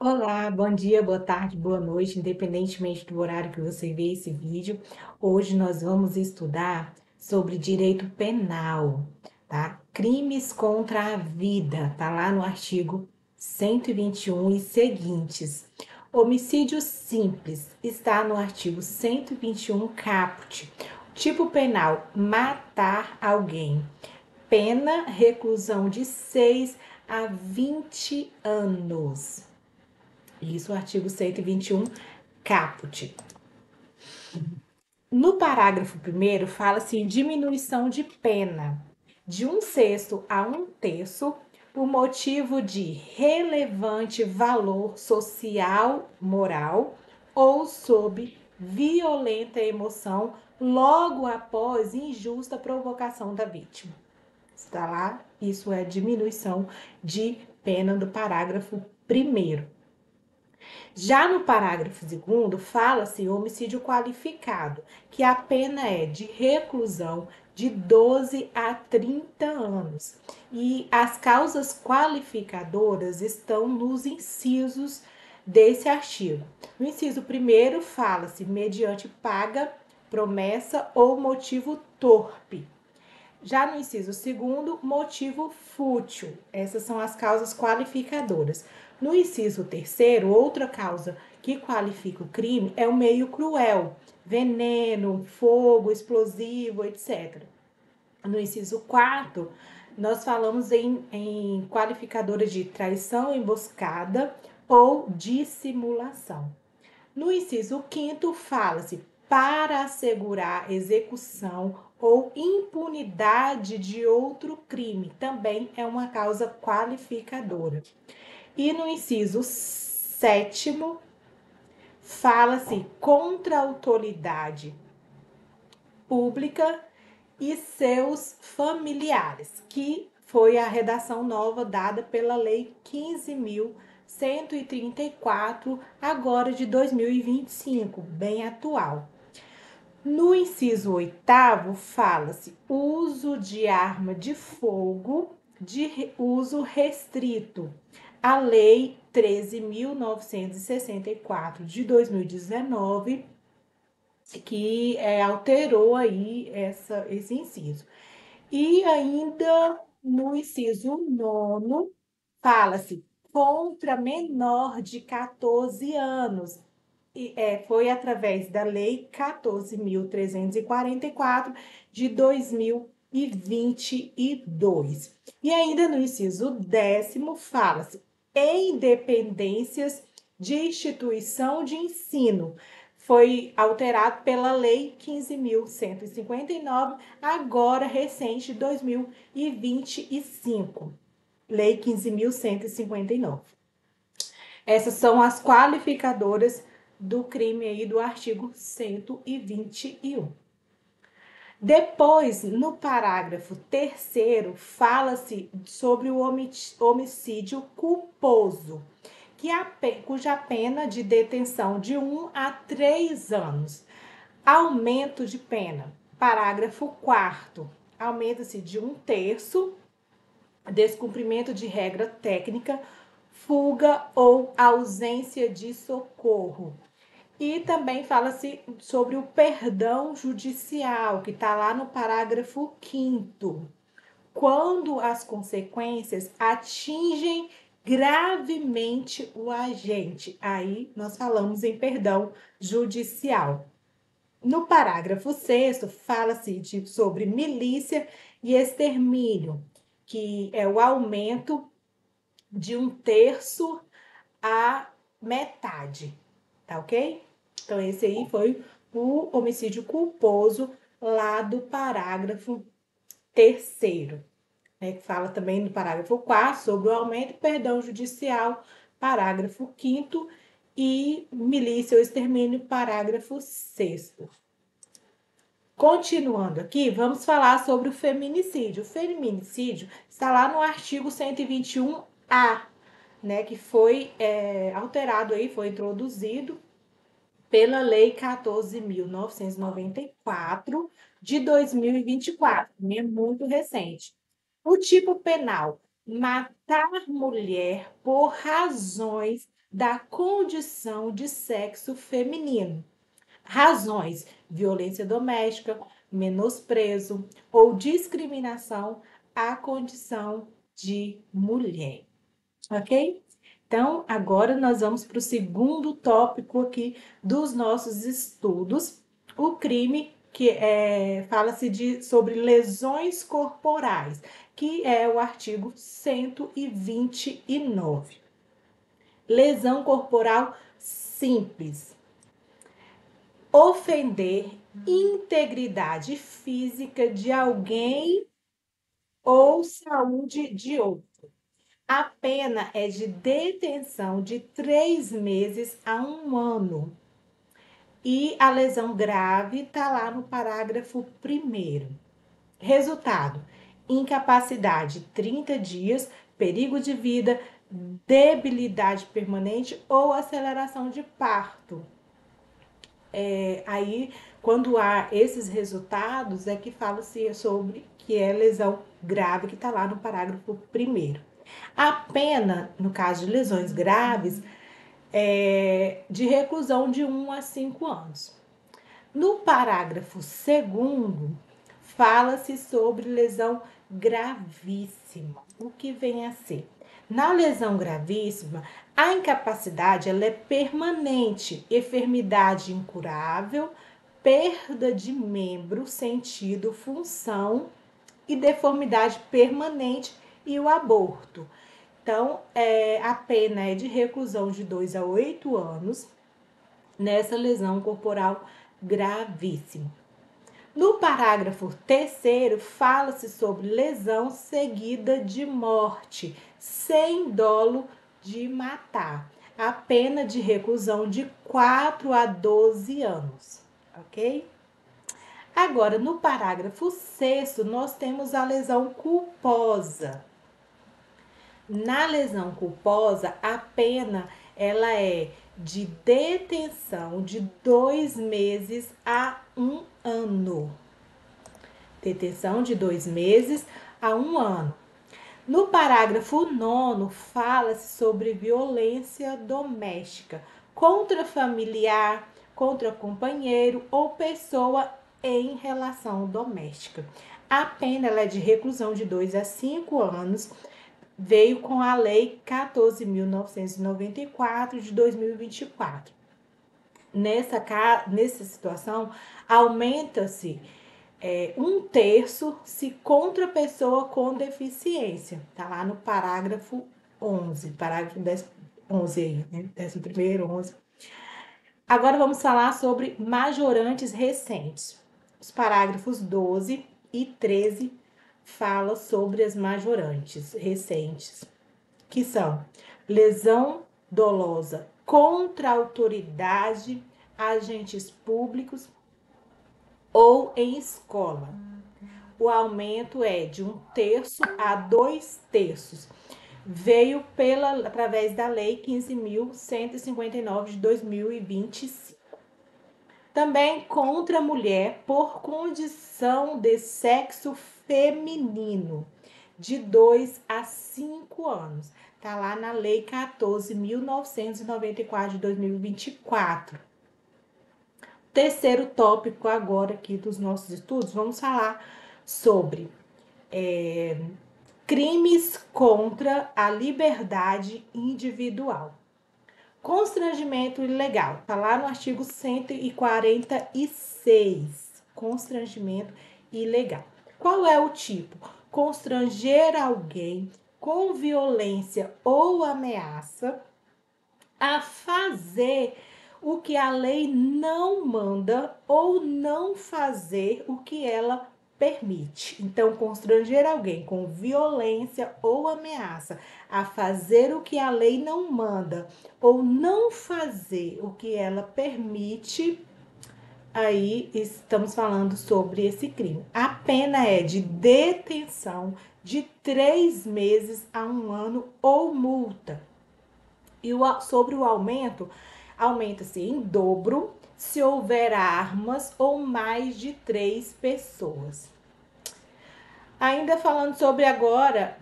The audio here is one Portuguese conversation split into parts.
Olá, bom dia, boa tarde, boa noite, independentemente do horário que você vê esse vídeo. Hoje nós vamos estudar sobre direito penal, tá? Crimes contra a vida, tá lá no artigo 121 e seguintes. Homicídio simples está no artigo 121 caput. Tipo penal: matar alguém. Pena reclusão de 6 a 20 anos. Isso, o artigo 121, caput. No parágrafo primeiro, fala-se em diminuição de pena de 1/6 a 1/3 por motivo de relevante valor social, moral ou sob violenta emoção logo após injusta provocação da vítima. Está lá, isso é diminuição de pena do parágrafo primeiro. Já no parágrafo 2º, fala-se homicídio qualificado, que a pena é de reclusão de 12 a 30 anos. E as causas qualificadoras estão nos incisos desse artigo. No inciso 1º, fala-se mediante paga, promessa ou motivo torpe. Já no inciso 2º, motivo fútil. Essas são as causas qualificadoras. No inciso 3º, outra causa que qualifica o crime é o meio cruel, veneno, fogo, explosivo, etc. No inciso 4º, nós falamos em qualificadoras de traição, emboscada ou dissimulação. No inciso 5º, fala-se para assegurar execução ou impunidade de outro crime. Também é uma causa qualificadora. E no inciso 7º, fala-se contra a autoridade pública e seus familiares, que foi a redação nova dada pela Lei 15.134, agora de 2025, bem atual. No inciso 8º, fala-se uso de arma de fogo de uso restrito. A Lei 13.964 de 2019, que alterou aí esse inciso. E ainda no inciso 9º, fala-se contra menor de 14 anos. Foi através da Lei 14.344 de 2022. E ainda no inciso 10º, fala-se em dependências de instituição de ensino. Foi alterado pela Lei 15.159, agora recente, 2025. Lei 15.159. Essas são as qualificadoras do crime aí do artigo 121. Depois, no parágrafo 3º, fala-se sobre o homicídio culposo, cuja pena de detenção de 1 a 3 anos. Aumento de pena. Parágrafo 4º. Aumenta-se de 1/3, descumprimento de regra técnica, fuga ou ausência de socorro. E também fala-se sobre o perdão judicial, que está lá no parágrafo 5º. Quando as consequências atingem gravemente o agente, aí nós falamos em perdão judicial. No parágrafo 6º, fala-se sobre milícia e extermínio, que é o aumento de 1/3 a metade, tá ok? Então, esse aí foi o homicídio culposo lá do parágrafo 3º, né, que fala também no parágrafo 4º sobre o aumento e perdão judicial, parágrafo 5º, e milícia ou extermínio, parágrafo 6º. Continuando aqui, vamos falar sobre o feminicídio. O feminicídio está lá no artigo 121A, né, que foi alterado aí, foi introduzido pela Lei 14.994 de 2024, é muito recente. O tipo penal: matar mulher por razões da condição de sexo feminino. Razões: violência doméstica, menosprezo ou discriminação à condição de mulher. Ok? Então, agora nós vamos para o segundo tópico aqui dos nossos estudos, o crime que fala-se sobre lesões corporais, que é o artigo 129. Lesão corporal simples. Ofender integridade física de alguém ou saúde de outro. A pena é de detenção de 3 meses a 1 ano. E a lesão grave está lá no parágrafo 1º. Resultado: incapacidade 30 dias, perigo de vida, debilidade permanente ou aceleração de parto. Aí, quando há esses resultados, é que fala-se sobre que é lesão grave, que está lá no parágrafo 1º. A pena, no caso de lesões graves, é de reclusão de 1 a 5 anos. No parágrafo 2º, fala-se sobre lesão gravíssima. O que vem a ser? Na lesão gravíssima, a incapacidade ela é permanente, enfermidade incurável, perda de membro, sentido, função e deformidade permanente e o aborto. Então, a pena é de reclusão de 2 a 8 anos nessa lesão corporal gravíssima. No parágrafo 3º, fala-se sobre lesão seguida de morte, sem dolo de matar. A pena de reclusão de 4 a 12 anos, ok? Agora, no parágrafo 6º, nós temos a lesão culposa. Na lesão culposa, a pena ela é de detenção de 2 meses a 1 ano. Detenção de 2 meses a 1 ano. No parágrafo 9º, fala-se sobre violência doméstica contra familiar, contra companheiro ou pessoa em relação doméstica. A pena ela é de reclusão de 2 a 5 anos, veio com a Lei 14.994 de 2024. Nessa situação, aumenta-se 1/3 se contra pessoa com deficiência. Tá lá no parágrafo 11, parágrafo 11 aí, né? 11º, 11. Agora vamos falar sobre majorantes recentes. Os parágrafos 12 e 13 falam sobre as majorantes recentes, que são lesão dolosa contra a autoridade, agentes públicos ou em escola. O aumento é de 1/3 a 2/3. Veio através da Lei 15.159 de 2025. Também contra a mulher por condição de sexo feminino, de 2 a 5 anos. Tá lá na Lei 14.994 de 2024. Terceiro tópico agora aqui dos nossos estudos, vamos falar sobre crimes contra a liberdade individual. Constrangimento ilegal, tá lá no artigo 146. Constrangimento ilegal. Qual é o tipo? Constranger alguém com violência ou ameaça a fazer o que a lei não manda ou não fazer o que ela permite. Então, constranger alguém com violência ou ameaça a fazer o que a lei não manda ou não fazer o que ela permite, aí estamos falando sobre esse crime. A pena é de detenção de 3 meses a 1 ano ou multa. E sobre o aumento, aumenta-se em dobro se houver armas ou mais de 3 pessoas. Ainda falando sobre agora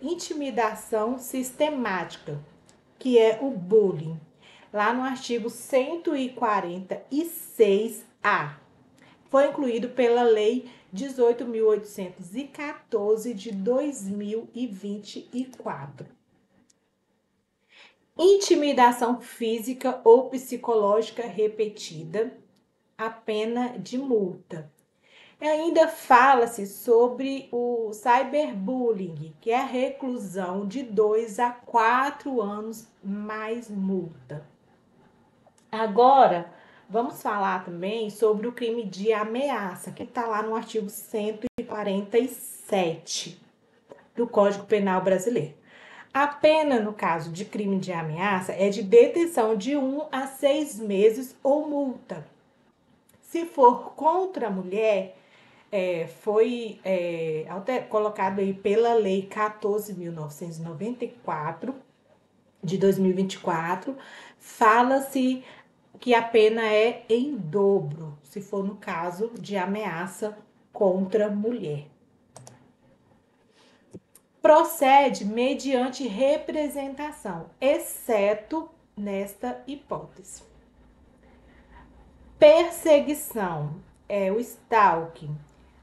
intimidação sistemática. que é o bullying, lá no artigo 146-A. Foi incluído pela Lei 18.814 de 2024. Intimidação física ou psicológica repetida, a pena de multa. E ainda fala-se sobre o cyberbullying, que é a reclusão de 2 a 4 anos mais multa. Agora, vamos falar também sobre o crime de ameaça, que está lá no artigo 147 do Código Penal Brasileiro. A pena, no caso de crime de ameaça, é de detenção de 1 a 6 meses ou multa. Se for contra a mulher, foi colocado aí pela Lei 14.994 de 2024, fala-se que a pena é em dobro, se for no caso de ameaça contra a mulher. Procede mediante representação, exceto nesta hipótese. Perseguição, o stalking,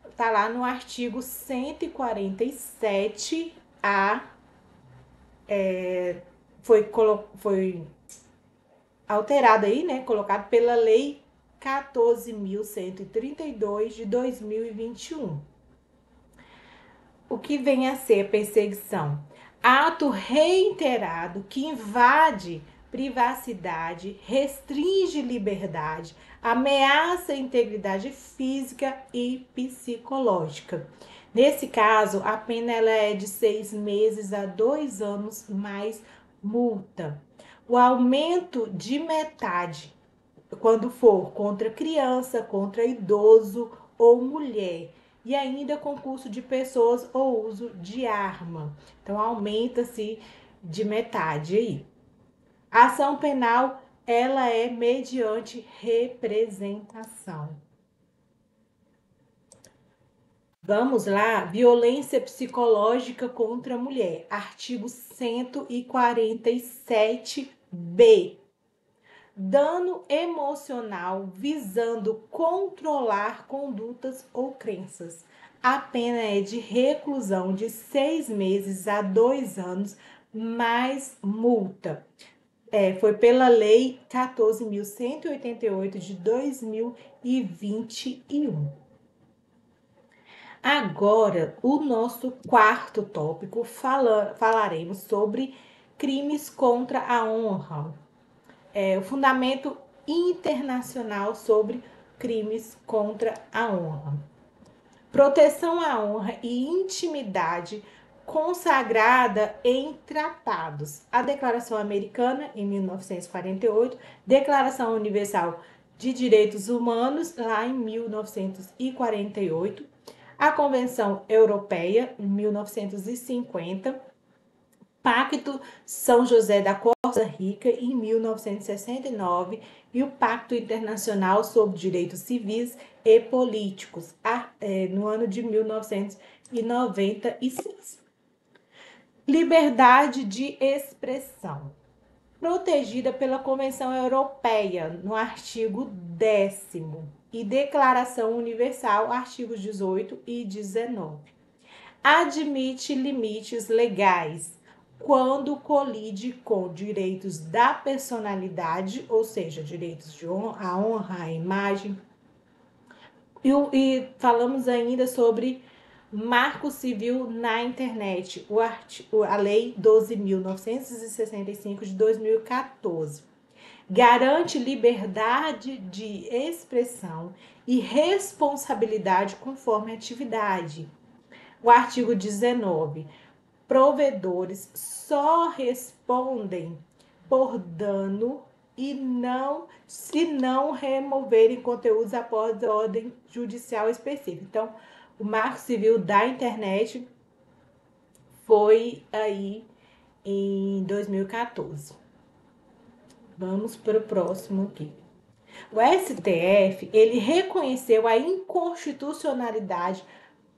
está lá no artigo 147-A, foi alterado aí, né, colocado pela Lei 14.132 de 2021. O que vem a ser perseguição? Ato reiterado que invade privacidade, restringe liberdade, ameaça a integridade física e psicológica. Nesse caso, a pena ela é de 6 meses a 2 anos mais multa. O aumento de metade, quando for contra criança, contra idoso ou mulher, e ainda concurso de pessoas ou uso de arma. Então, aumenta-se de metade aí. A ação penal, ela é mediante representação. Vamos lá, violência psicológica contra a mulher, artigo 147-B. Dano emocional visando controlar condutas ou crenças. A pena é de reclusão de 6 meses a 2 anos, mais multa. Foi pela Lei 14.188 de 2021. Agora, o nosso quarto tópico, falaremos sobre crimes contra a honra. O fundamento internacional sobre crimes contra a honra. Proteção à honra e intimidade consagrada em tratados. A Declaração Americana, em 1948, Declaração Universal de Direitos Humanos, lá em 1948, a Convenção Europeia, em 1950, Pacto São José da Costa Rica, em 1969, e o Pacto Internacional sobre Direitos Civis e Políticos, no ano de 1996. Liberdade de expressão, protegida pela Convenção Europeia, no artigo 10º, e Declaração Universal, artigos 18 e 19. Admite limites legais quando colide com direitos da personalidade, ou seja, direitos de honra, a imagem. E falamos ainda sobre Marco Civil na Internet, a Lei 12.965 de 2014. Garante liberdade de expressão e responsabilidade conforme a atividade. O artigo 19. Provedores só respondem por dano e não se não removerem conteúdos após ordem judicial específica. Então, o Marco Civil da Internet foi aí em 2014. Vamos para o próximo aqui. O STF, ele reconheceu a inconstitucionalidade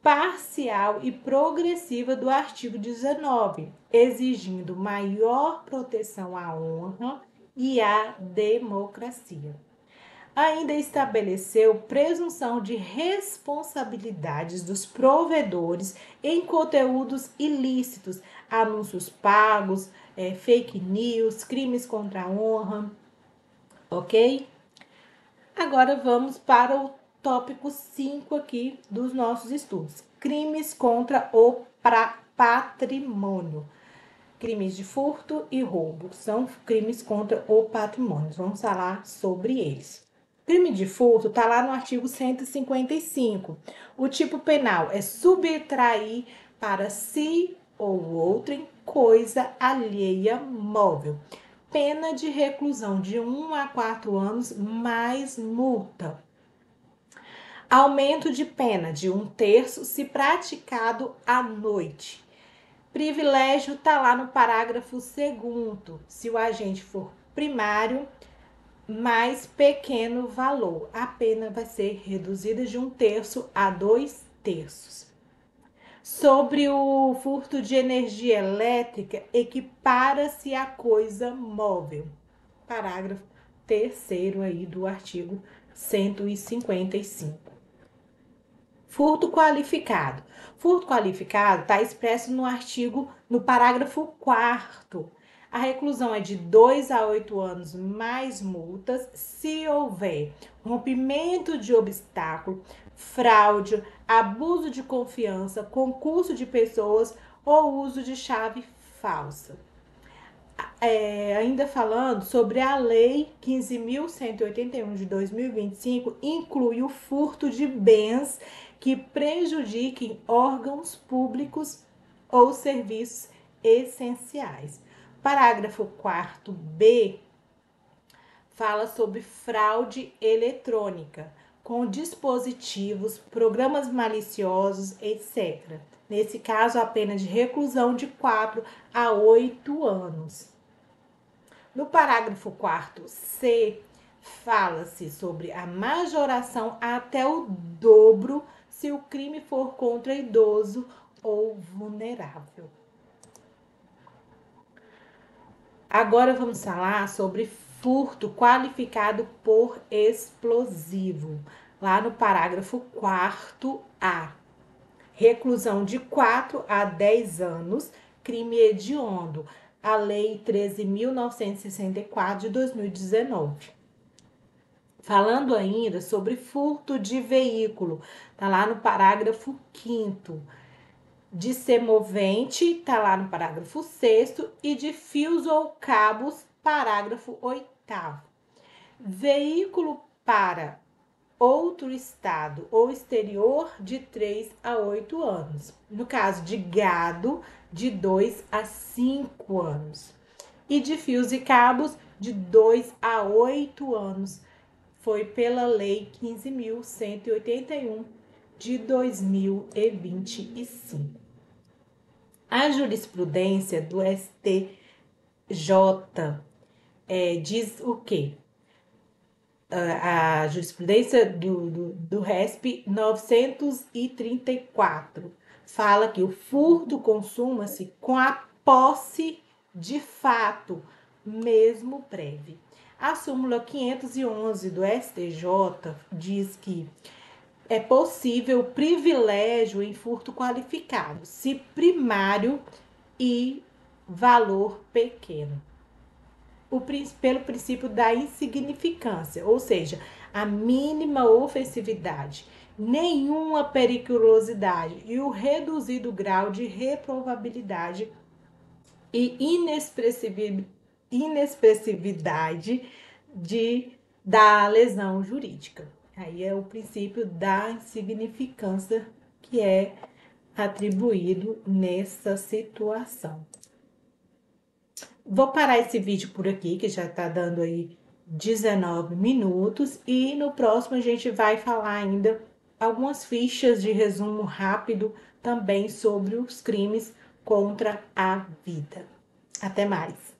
parcial e progressiva do artigo 19, exigindo maior proteção à honra e à democracia. Ainda estabeleceu presunção de responsabilidades dos provedores em conteúdos ilícitos, anúncios pagos, fake news, crimes contra a honra, ok? Agora vamos para o tópico 5 aqui dos nossos estudos. Crimes contra o patrimônio. Crimes de furto e roubo são crimes contra o patrimônio. Vamos falar sobre eles. Crime de furto está lá no artigo 155. O tipo penal é subtrair para si ou outrem coisa alheia móvel. Pena de reclusão de 1 a 4 anos mais multa. Aumento de pena de 1/3 se praticado à noite. Privilégio está lá no parágrafo 2º. Se o agente for primário, mais pequeno valor, a pena vai ser reduzida de 1/3 a 2/3. Sobre o furto de energia elétrica, equipara-se a coisa móvel. Parágrafo 3º aí do artigo 155. Furto qualificado. Furto qualificado está expresso no parágrafo 4º. A reclusão é de 2 a 8 anos mais multas se houver rompimento de obstáculo, fraude, abuso de confiança, concurso de pessoas ou uso de chave falsa. Ainda falando sobre a Lei 15.181 de 2025, inclui o furto de bens que prejudiquem órgãos públicos ou serviços essenciais. Parágrafo 4b fala sobre fraude eletrônica com dispositivos, programas maliciosos, etc. Nesse caso, a pena de reclusão de 4 a 8 anos. No parágrafo 4c, fala-se sobre a majoração até o dobro se o crime for contra idoso ou vulnerável. Agora vamos falar sobre furto qualificado por explosivo. Lá no parágrafo 4a. Reclusão de 4 a 10 anos, crime hediondo. A Lei 13.964 de 2019. Falando ainda sobre furto de veículo, tá lá no parágrafo 5º. De semovente, tá lá no parágrafo 6º, e de fios ou cabos, parágrafo 8º. Veículo para outro estado ou exterior, de 3 a 8 anos. No caso de gado, de 2 a 5 anos. E de fios e cabos, de 2 a 8 anos. Foi pela Lei 15.181 de 2025. A jurisprudência do STJ diz o quê? A jurisprudência do RESP 934 fala que o furto consuma-se com a posse de fato, mesmo prévio. A súmula 511 do STJ diz que é possível privilégio em furto qualificado, se primário e valor pequeno. Pelo princípio da insignificância, ou seja, a mínima ofensividade, nenhuma periculosidade e o reduzido grau de reprovabilidade e inexpressividade da lesão jurídica. Aí é o princípio da insignificância que é atribuído nessa situação. Vou parar esse vídeo por aqui, que já está dando aí 19 minutos. E no próximo a gente vai falar ainda algumas fichas de resumo rápido também sobre os crimes contra a vida. Até mais!